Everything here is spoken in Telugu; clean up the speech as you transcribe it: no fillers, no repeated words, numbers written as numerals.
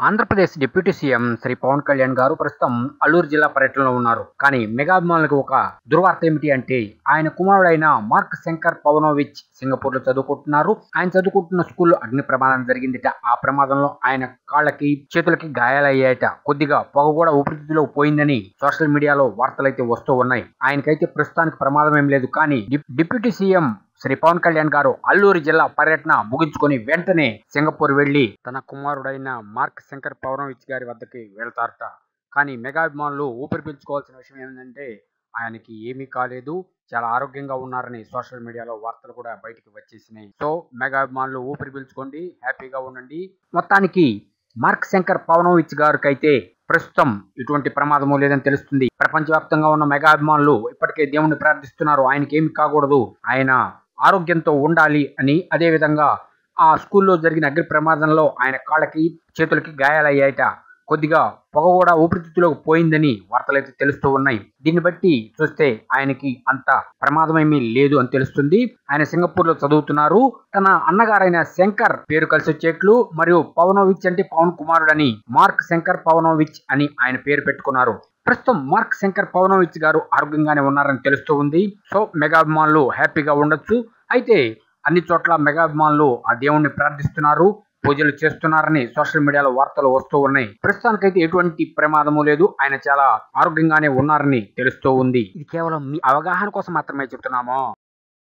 ఆంధ్రప్రదేశ్ డిప్యూటీ సీఎం శ్రీ పవన్ కళ్యాణ్ గారు ప్రస్తుతం అల్లూరు జిల్లా పర్యటనలో ఉన్నారు. కానీ మెగా అభిమానులకు ఒక దుర్వార్త ఏమిటి అంటే ఆయన కుమారుడైన మార్క్ శంకర్ పవనోవిచ్ సింగపూర్ లో చదువుకుంటున్నారు. ఆయన చదువుకుంటున్న స్కూల్లో అగ్ని ప్రమాదం జరిగిందిట. ఆ ప్రమాదంలో ఆయన కాళ్ళకి చేతులకి గాయాలయ్యాయట. కొద్దిగా పొగ కూడా ఊపిరితిత్తులోకి పోయిందని సోషల్ మీడియాలో వార్తలైతే వస్తూ ఉన్నాయి. ఆయనకైతే ప్రస్తుతానికి ప్రమాదం ఏం లేదు. కానీ డిప్యూటీ సీఎం శ్రీ పవన్ కళ్యాణ్ గారు అల్లూరు జిల్లా పర్యటన ముగించుకొని వెంటనే సింగపూర్ వెళ్లి తన కుమారుడైన మార్క్ శంకర్ పవనోవిచ్ గారి వద్దకి వెళ్తారట. కానీ మెగా అభిమానులు ఊపిరి పీల్చుకోవాల్సిన విషయం ఏంటంటే ఆయనకి ఏమీ కాలేదు, చాలా ఆరోగ్యంగా ఉన్నారని సోషల్ మీడియాలో వార్తలు కూడా బయటికి వచ్చేసినాయి. సో మెగా అభిమానులు ఊపిరి పీల్చుకోండి, హ్యాపీగా ఉండండి. మొత్తానికి మార్క్ శంకర్ పవనోవిచ్ గారికైతే ప్రస్తుతం ఇటువంటి ప్రమాదము లేదని తెలుస్తుంది. ప్రపంచవ్యాప్తంగా ఉన్న మెగా అభిమానులు ఇప్పటికే దేవుణ్ణి ప్రార్థిస్తున్నారు, ఆయనకి ఏమి కాకూడదు, ఆయన ఆరోగ్యంతో ఉండాలి అని. అదే విధంగా ఆ స్కూల్లో జరిగిన అగ్ని ప్రమాదంలో ఆయన కాళ్ళకి చేతులకి గాయాలయ్యాయట. కొద్దిగా పొగ కూడా ఊపిరితిత్తులోకి పోయిందని వార్తలైతే తెలుస్తూ ఉన్నాయి. దీన్ని బట్టి చూస్తే ఆయనకి అంత ప్రమాదమేమీ లేదు అని తెలుస్తుంది. ఆయన సింగపూర్ లో చదువుతున్నారు. తన అన్నగారైన శంకర్ పేరు కలిసి వచ్చేట్లు మరియు పవనోవిచ్ అంటే పవన్ కుమారుడని మార్క్ శంకర్ పవనోవిచ్ అని ఆయన పేరు పెట్టుకున్నారు. ప్రస్తుతం మార్క్ శంకర్ పవనోవిచ్ గారు ఆరోగ్యంగానే ఉన్నారని తెలుస్తూ ఉంది. సో మెగా అభిమానులు హ్యాపీగా ఉండొచ్చు. అయితే అన్ని చోట్ల మెగా అభిమానులు ఆ దేవుణ్ణి ప్రార్థిస్తున్నారు, పూజలు చేస్తున్నారని సోషల్ మీడియాలో వార్తలు వస్తూ ఉన్నాయి. ప్రస్తుతానికైతే ఎటువంటి ప్రమాదము లేదు, ఆయన చాలా ఆరోగ్యంగానే ఉన్నారని తెలుస్తూ ఉంది. ఇది కేవలం మీ అవగాహన కోసం మాత్రమే చెప్తున్నాము.